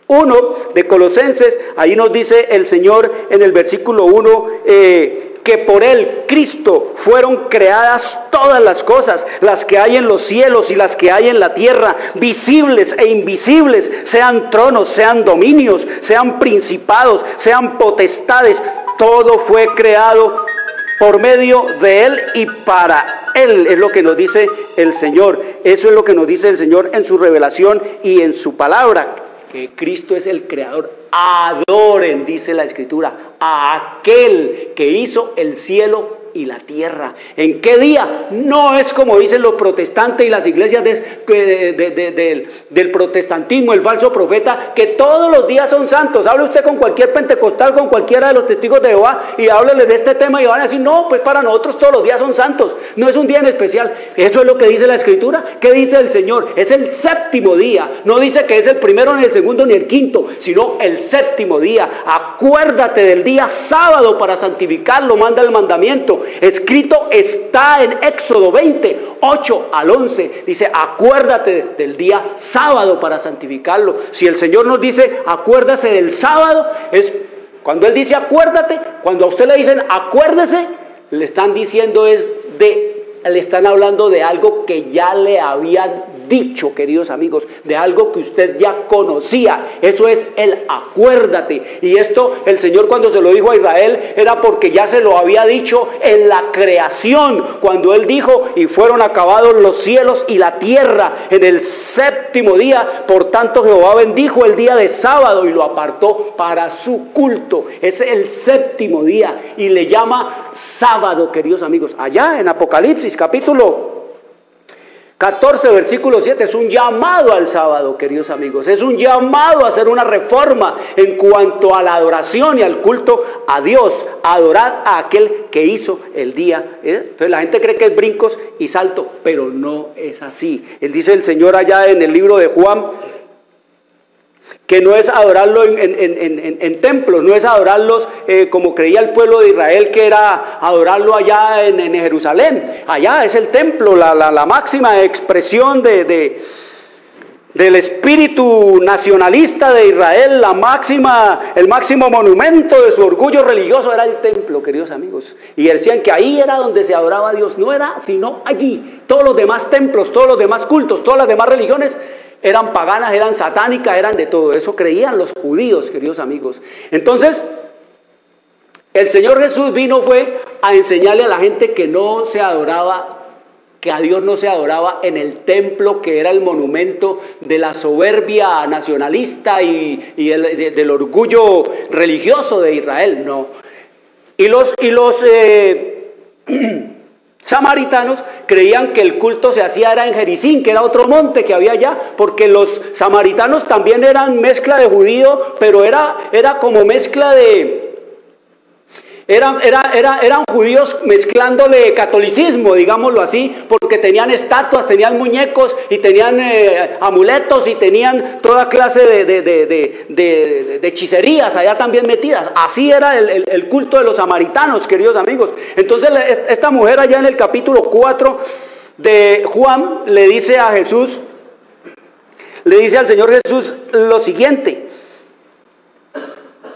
1 de Colosenses. Ahí nos dice el Señor en el versículo 1, que por Él, Cristo, fueron creadas todas las cosas, las que hay en los cielos y las que hay en la tierra, visibles e invisibles, sean tronos, sean dominios, sean principados, sean potestades. Todo fue creado por medio de Él y para Él, es lo que nos dice el Señor. Eso es lo que nos dice el Señor en su revelación y en su palabra, que Cristo es el creador. Adoren, dice la Escritura, a aquel que hizo el cielo y la tierra. ¿En qué día? No es como dicen los protestantes y las iglesias del protestantismo, el falso profeta, que todos los días son santos. Hable usted con cualquier pentecostal, con cualquiera de los testigos de Jehová, y háblele de este tema y van a decir, no, pues para nosotros todos los días son santos, no es un día en especial. Eso es lo que dice la Escritura. ¿Qué dice el Señor? Es el séptimo día. No dice que es el primero, ni el segundo, ni el quinto, sino el séptimo día. Acuérdate del día sábado para santificarlo, manda el mandamiento. Escrito está en Éxodo 20, 8 al 11. Dice, acuérdate del día sábado para santificarlo. Si el Señor nos dice, acuérdase del sábado, es cuando Él dice acuérdate, cuando a usted le dicen acuérdese, le están diciendo le están hablando de algo que ya le habían dicho, queridos amigos, de algo que usted ya conocía. Eso es el acuérdate. Y esto el Señor, cuando se lo dijo a Israel, era porque ya se lo había dicho en la creación, cuando Él dijo, y fueron acabados los cielos y la tierra en el séptimo día. Por tanto Jehová bendijo el día de sábado y lo apartó para su culto. Es el séptimo día y le llama sábado, queridos amigos. Allá en Apocalipsis capítulo 14, versículo 7, es un llamado al sábado, queridos amigos. Es un llamado a hacer una reforma en cuanto a la adoración y al culto a Dios. Adorar a aquel que hizo el día. Entonces la gente cree que es brincos y salto, pero no es así. Él dice el Señor allá en el libro de Juan, que no es adorarlo en templos, no es adorarlos como creía el pueblo de Israel, que era adorarlo allá en Jerusalén. Allá es el templo, la máxima expresión del espíritu nacionalista de Israel, el máximo monumento de su orgullo religioso era el templo, queridos amigos. Y decían que ahí era donde se adoraba a Dios, no era sino allí. Todos los demás templos, todos los demás cultos, todas las demás religiones eran paganas, eran satánicas, eran de todo. Eso creían los judíos, queridos amigos. Entonces, El Señor Jesús vino fue a enseñarle a la gente que no se adoraba, que a Dios no se adoraba en el templo, que era el monumento de la soberbia nacionalista y del orgullo religioso de Israel, no. Y los samaritanos creían que el culto se hacía era en Jericín, que era otro monte que había allá, porque los samaritanos también eran mezcla de judío, pero era como mezcla de... Eran judíos mezclándole catolicismo, digámoslo así, porque tenían estatuas, tenían muñecos y tenían amuletos y tenían toda clase de hechicerías allá también metidas. Así era el culto de los samaritanos, queridos amigos. Entonces esta mujer allá en el capítulo 4 de Juan le dice a Jesús, le dice al Señor Jesús lo siguiente: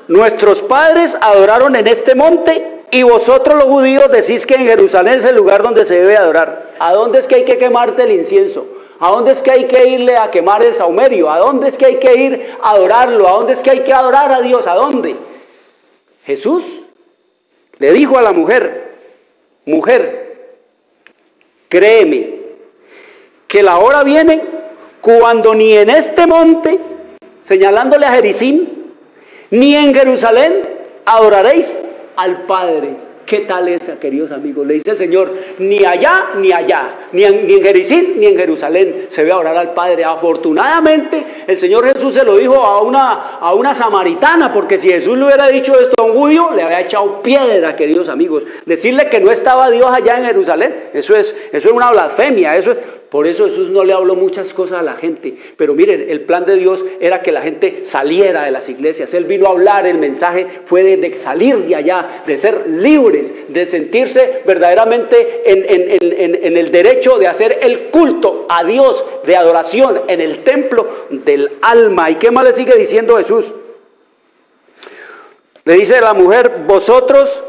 nuestros padres adoraron en este monte y vosotros los judíos decís que en Jerusalén es el lugar donde se debe adorar. ¿A dónde es que hay que quemarte el incienso? ¿A dónde es que hay que irle a quemar el sahumerio? ¿A dónde es que hay que ir a adorarlo? ¿A dónde es que hay que adorar a Dios? ¿A dónde? Jesús le dijo a la mujer: mujer, créeme que la hora viene cuando ni en este monte, señalándole a Jericín, ni en Jerusalén adoraréis al Padre. ¿Qué tal esa, queridos amigos? Le dice el Señor, ni allá, ni allá, ni en Jericín, ni en Jerusalén se ve a orar al Padre. Afortunadamente, el Señor Jesús se lo dijo a una samaritana, porque si Jesús le hubiera dicho esto a un judío, le había echado piedra, queridos amigos. Decirle que no estaba Dios allá en Jerusalén, eso es una blasfemia, por eso Jesús no le habló muchas cosas a la gente. Pero miren, el plan de Dios era que la gente saliera de las iglesias. Él vino a hablar, el mensaje fue de salir de allá, de ser libres, de sentirse verdaderamente en el derecho de hacer el culto a Dios, de adoración en el templo del alma. ¿Y qué más le sigue diciendo Jesús? Le dice a la mujer: vosotros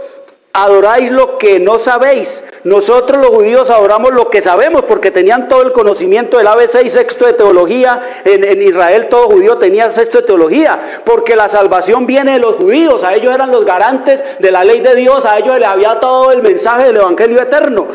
adoráis lo que no sabéis. Nosotros los judíos adoramos lo que sabemos, porque tenían todo el conocimiento del ABC y sexto de teología. En Israel todo judío tenía sexto de teología, porque la salvación viene de los judíos. A ellos eran los garantes de la ley de Dios, a ellos les había todo el mensaje del evangelio eterno.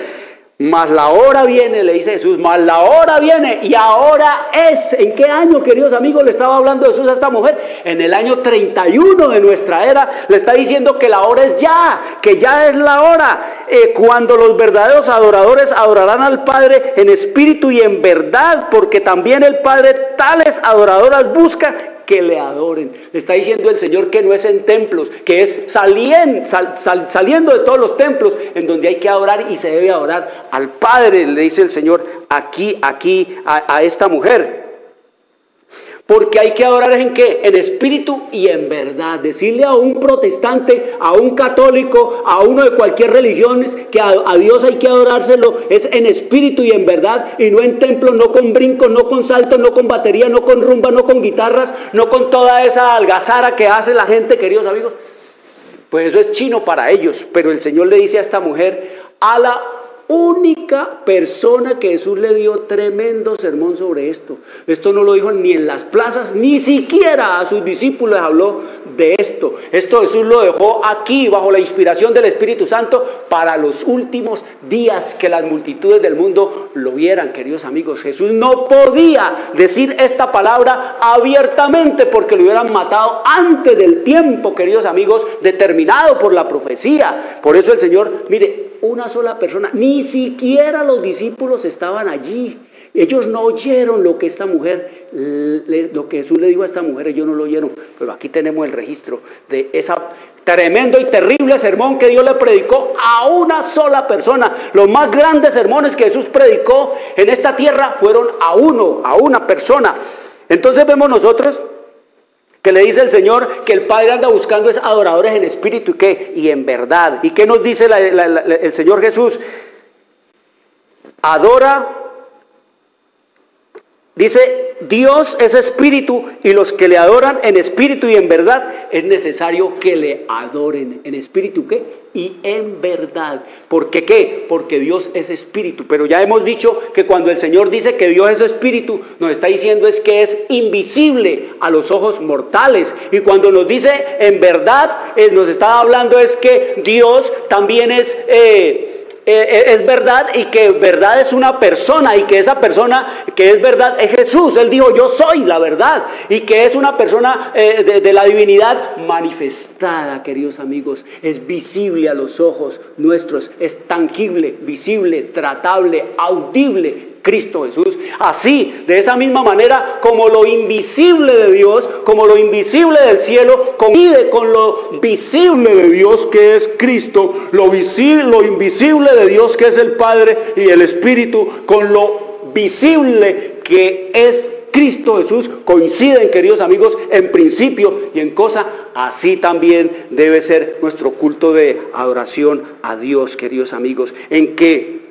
Mas la hora viene, le dice Jesús, mas la hora viene, y ahora es. ¿En qué año, queridos amigos, le estaba hablando Jesús a esta mujer? En el año 31 de nuestra era. Le está diciendo que la hora es ya, que ya es la hora, cuando los verdaderos adoradores adorarán al Padre en espíritu y en verdad, porque también el Padre tales adoradoras busca que le adoren. Le está diciendo el Señor que no es en templos, que es saliendo de todos los templos en donde hay que adorar, y se debe adorar al Padre, le dice el Señor aquí a esta mujer. Porque hay que adorar ¿en qué? En espíritu y en verdad. Decirle a un protestante, a un católico, a uno de cualquier religión, que a Dios hay que adorárselo es en espíritu y en verdad, y no en templos, no con brincos, no con saltos, no con batería, no con rumba, no con guitarras, no con toda esa algazara que hace la gente, queridos amigos. Pues eso es chino para ellos. Pero el Señor le dice a esta mujer, a la única persona que Jesús le dio tremendo sermón sobre esto. Esto no lo dijo ni en las plazas, ni siquiera a sus discípulos les habló de esto. Esto Jesús lo dejó aquí bajo la inspiración del Espíritu Santo para los últimos días, que las multitudes del mundo lo vieran, queridos amigos. Jesús no podía decir esta palabra abiertamente porque lo hubieran matado antes del tiempo, queridos amigos, determinado por la profecía. Por eso el Señor, mire, una sola persona, ni siquiera los discípulos estaban allí. Ellos no oyeron lo que esta mujer, lo que Jesús le dijo a esta mujer, ellos no lo oyeron. Pero aquí tenemos el registro de ese tremendo y terrible sermón que Dios le predicó a una sola persona. Los más grandes sermones que Jesús predicó en esta tierra fueron a una persona. Entonces vemos nosotros que le dice el Señor que el Padre anda buscando es adoradores en espíritu y en verdad. ¿Y qué nos dice el Señor Jesús? Adora, dice, Dios es espíritu, y los que le adoran en espíritu y en verdad es necesario que le adoren. ¿En espíritu qué? y en verdad. ¿Por qué qué? Porque Dios es espíritu. Pero ya hemos dicho que cuando el Señor dice que Dios es espíritu, nos está diciendo es que es invisible a los ojos mortales. Y cuando nos dice en verdad, nos está hablando es que Dios también es verdad, y que verdad es una persona, y que esa persona que es verdad es Jesús. Él dijo: yo soy la verdad, y que es una persona de la divinidad manifestada, queridos amigos. Es visible a los ojos nuestros, es tangible, visible, tratable, audible. Cristo Jesús. Así, de esa misma manera, como lo invisible de Dios, como lo invisible del cielo, convive con lo visible de Dios que es Cristo, lo invisible de Dios que es el Padre y el Espíritu, con lo visible que es Cristo Jesús, coinciden, queridos amigos, en principio y en cosa. Así también debe ser nuestro culto de adoración a Dios, queridos amigos, en que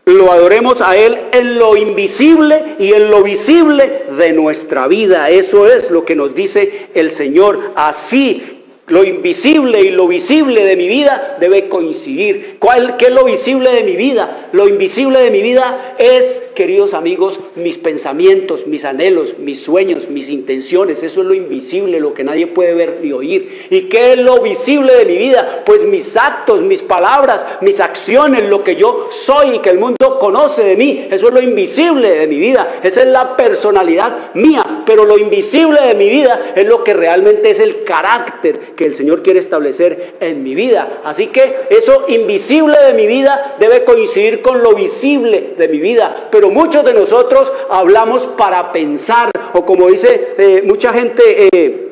lo adoremos a Él en lo invisible y en lo visible de nuestra vida. Eso es lo que nos dice el Señor. Así, lo invisible y lo visible de mi vida debe coincidir. ¿Qué es lo visible de mi vida? Lo invisible de mi vida es, queridos amigos, mis pensamientos, mis anhelos, mis sueños, mis intenciones. Eso es lo invisible, lo que nadie puede ver ni oír. ¿Y qué es lo visible de mi vida? Pues mis actos, mis palabras, mis acciones, lo que yo soy y que el mundo conoce de mí. Eso es lo invisible de mi vida. Esa es la personalidad mía. Pero lo invisible de mi vida es lo que realmente es el carácter que el Señor quiere establecer en mi vida. Así que eso invisible de mi vida debe coincidir con lo visible de mi vida. Pero muchos de nosotros hablamos para pensar, o como dice mucha gente,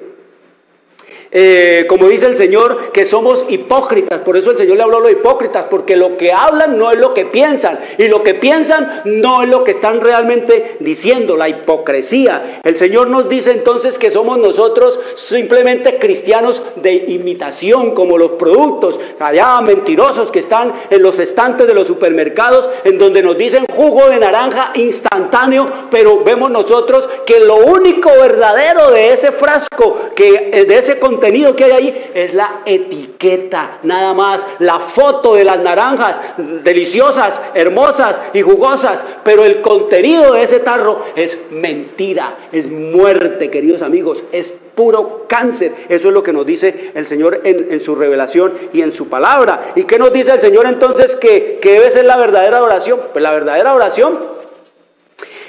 como dice el Señor, que somos hipócritas. Por eso el Señor le habló a los hipócritas, porque lo que hablan no es lo que piensan, y lo que piensan no es lo que están realmente diciendo, la hipocresía. El Señor nos dice entonces que somos nosotros simplemente cristianos de imitación, como los productos allá mentirosos que están en los estantes de los supermercados, en donde nos dicen jugo de naranja instantáneo, pero vemos nosotros que lo único verdadero de ese frasco, de ese contenido que hay ahí, es la etiqueta, nada más, la foto de las naranjas, deliciosas, hermosas y jugosas, pero el contenido de ese tarro es mentira, es muerte, queridos amigos, es puro cáncer. Eso es lo que nos dice el Señor en su revelación y en su palabra. ¿Y qué nos dice el Señor entonces que debe ser la verdadera oración? Pues la verdadera oración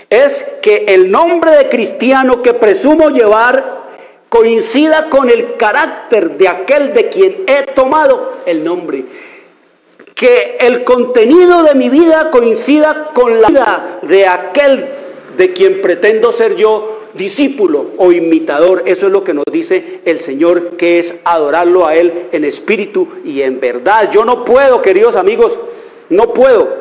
es que el nombre de cristiano que presumo llevar coincida con el carácter de aquel de quien he tomado el nombre. Que el contenido de mi vida coincida con la vida de aquel de quien pretendo ser yo discípulo o imitador. Eso es lo que nos dice el Señor, que es adorarlo a Él en espíritu y en verdad. Yo no puedo, queridos amigos, no puedo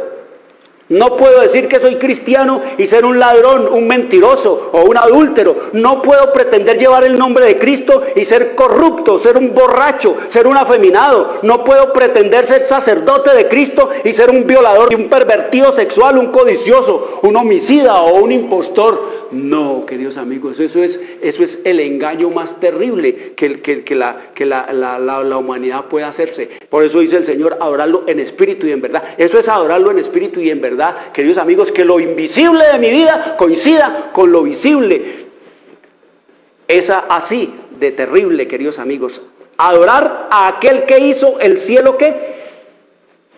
decir que soy cristiano y ser un ladrón, un mentiroso o un adúltero. No puedo pretender llevar el nombre de Cristo y ser corrupto, ser un borracho, ser un afeminado. No puedo pretender ser sacerdote de Cristo y ser un violador y un pervertido sexual, un codicioso, un homicida o un impostor. No, queridos amigos, eso es el engaño más terrible que la humanidad puede hacerse. Por eso dice el Señor, adorarlo en espíritu y en verdad. Eso es adorarlo en espíritu y en verdad, queridos amigos, que lo invisible de mi vida coincida con lo visible. Es así de terrible, queridos amigos. Adorar a aquel que hizo el cielo, ¿qué?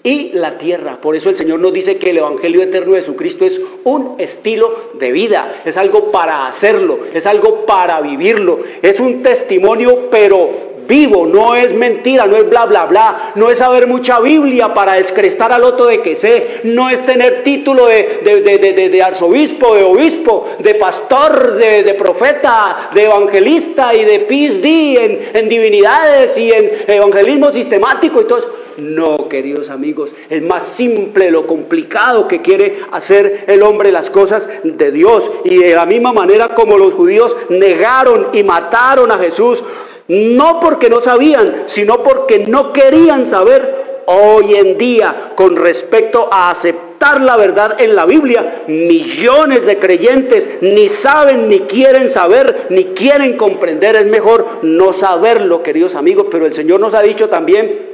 Y la tierra. Por eso el Señor nos dice que el Evangelio eterno de Jesucristo es un estilo de vida, es algo para hacerlo, es algo para vivirlo, es un testimonio pero vivo, no es mentira, no es bla bla bla, no es saber mucha Biblia para descrestar al otro de que sé, no es tener título de arzobispo, de obispo, de pastor, de profeta, de evangelista y de PhD en divinidades y en evangelismo sistemático y todo eso. No, queridos amigos, es más simple lo complicado que quiere hacer el hombre las cosas de Dios. Y de la misma manera como los judíos negaron y mataron a Jesús, no porque no sabían, sino porque no querían saber, hoy en día, con respecto a aceptar captar la verdad en la Biblia. Millones de creyentes ni saben, ni quieren saber, ni quieren comprender. Es mejor no saberlo, queridos amigos, pero el Señor nos ha dicho también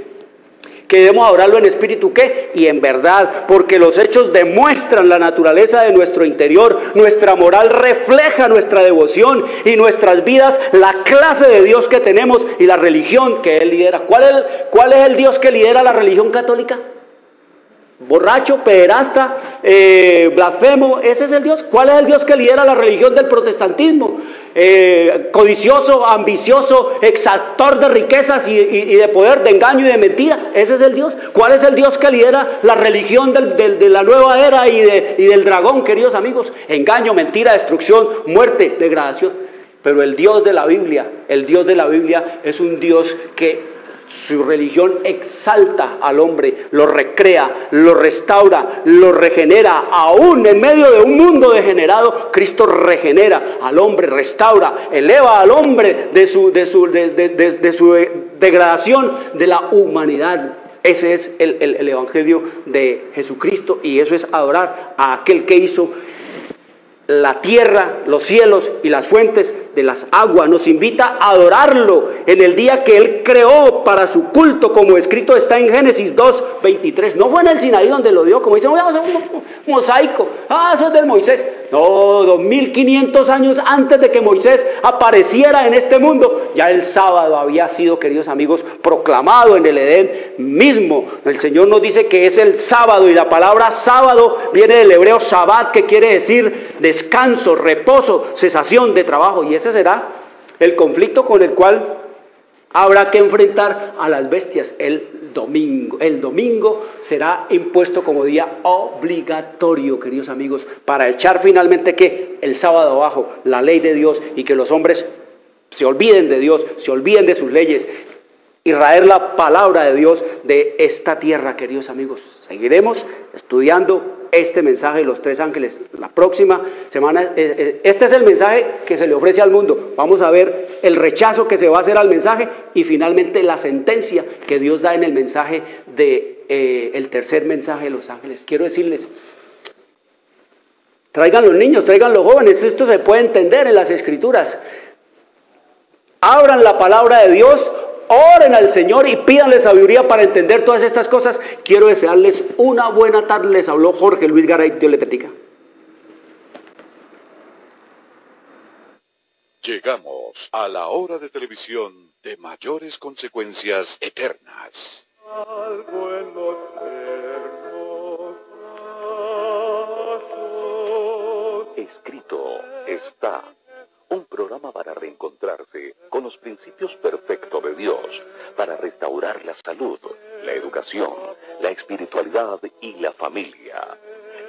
que debemos adorarlo en espíritu, ¿qué? Y en verdad, porque los hechos demuestran la naturaleza de nuestro interior, nuestra moral refleja nuestra devoción y nuestras vidas, la clase de Dios que tenemos y la religión que Él lidera. ¿Cuál es el Dios que lidera la religión católica? Borracho, pederasta, blasfemo, ese es el Dios. ¿Cuál es el Dios que lidera la religión del protestantismo? Codicioso, ambicioso, exactor de riquezas y de poder, de engaño y de mentira. Ese es el Dios. ¿Cuál es el Dios que lidera la religión de la nueva era y del dragón, queridos amigos? Engaño, mentira, destrucción, muerte, degradación. Pero el Dios de la Biblia es un Dios que su religión exalta al hombre, lo recrea, lo restaura, lo regenera. Aún en medio de un mundo degenerado, Cristo regenera al hombre, restaura, eleva al hombre de su degradación de la humanidad. Ese es el evangelio de Jesucristo, y eso es adorar a aquel que hizo la tierra, los cielos y las fuentes de las aguas. Nos invita a adorarlo en el día que Él creó para su culto, como escrito está en Génesis 2:23. No fue en el Sinaí donde lo dio, como dicen, voy a hacer un mosaico. Eso es del Moisés. No, 2500 años antes de que Moisés apareciera en este mundo, ya el sábado había sido, queridos amigos, proclamado en el Edén mismo. El Señor nos dice que es el sábado, y la palabra sábado viene del hebreo sabat, que quiere decir descanso, reposo, cesación de trabajo. Y ese será el conflicto con el cual habrá que enfrentar a las bestias el domingo. El domingo será impuesto como día obligatorio, queridos amigos, para echar finalmente ¿qué? El sábado abajo, la ley de Dios, y que los hombres se olviden de Dios, se olviden de sus leyes, y raer la palabra de Dios de esta tierra, queridos amigos. Seguiremos estudiando este mensaje de los tres ángeles la próxima semana. Este es el mensaje que se le ofrece al mundo. Vamos a ver el rechazo que se va a hacer al mensaje, y finalmente la sentencia que Dios da en el mensaje el tercer mensaje de los ángeles. Quiero decirles, traigan los niños, traigan los jóvenes, esto se puede entender en las Escrituras. Abran la palabra de Dios, oren al Señor y pídanle sabiduría para entender todas estas cosas. Quiero desearles una buena tarde. Les habló Jorge Luis Garay. Dios le bendiga. Llegamos a la hora de televisión de mayores consecuencias eternas. Escrito está. Un programa para reencontrarse con los principios perfectos de Dios, para restaurar la salud, la educación, la espiritualidad y la familia.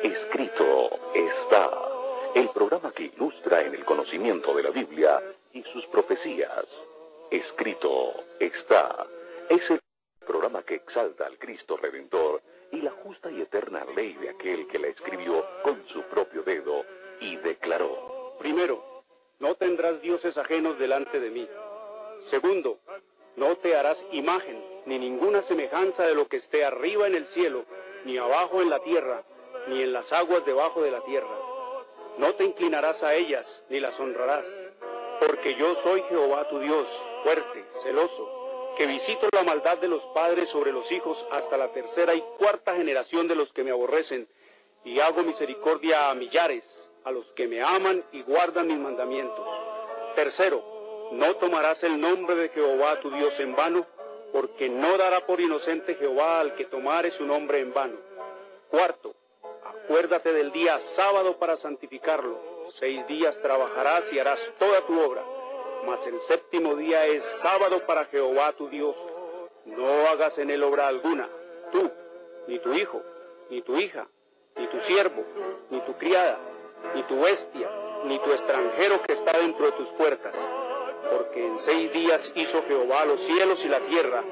Escrito está. El programa que ilustra en el conocimiento de la Biblia y sus profecías. Escrito está. Es el programa que exalta al Cristo Redentor y la justa y eterna ley de aquel que la escribió con su propio dedo y declaró. Primero, no tendrás dioses ajenos delante de mí. Segundo, no te harás imagen, ni ninguna semejanza de lo que esté arriba en el cielo, ni abajo en la tierra, ni en las aguas debajo de la tierra. No te inclinarás a ellas, ni las honrarás, porque yo soy Jehová tu Dios, fuerte, celoso, que visito la maldad de los padres sobre los hijos hasta la tercera y cuarta generación de los que me aborrecen, y hago misericordia a millares, a los que me aman y guardan mis mandamientos. Tercero, no tomarás el nombre de Jehová tu Dios en vano, porque no dará por inocente Jehová al que tomare su nombre en vano. Cuarto, acuérdate del día sábado para santificarlo. 6 días trabajarás y harás toda tu obra, mas el séptimo día es sábado para Jehová tu Dios. No hagas en él obra alguna, tú, ni tu hijo, ni tu hija, ni tu siervo, ni tu criada, ni tu bestia, ni tu extranjero que está dentro de tus puertas. Porque en 6 días hizo Jehová los cielos y la tierra,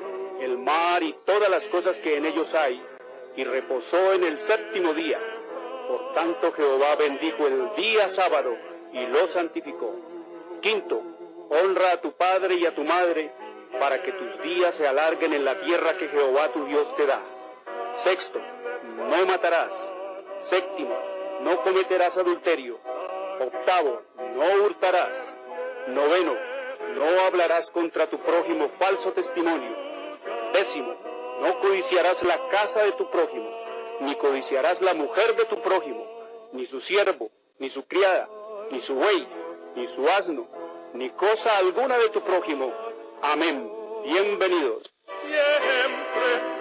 el mar y todas las cosas que en ellos hay, y reposó en el séptimo día. Por tanto Jehová bendijo el día sábado y lo santificó. Quinto, honra a tu padre y a tu madre, para que tus días se alarguen en la tierra que Jehová tu Dios te da. Sexto, no matarás. Séptimo, no cometerás adulterio. Octavo, no hurtarás. Noveno, no hablarás contra tu prójimo falso testimonio. Décimo, no codiciarás la casa de tu prójimo, ni codiciarás la mujer de tu prójimo, ni su siervo, ni su criada, ni su buey, ni su asno, ni cosa alguna de tu prójimo. Amén. Bienvenidos. Siempre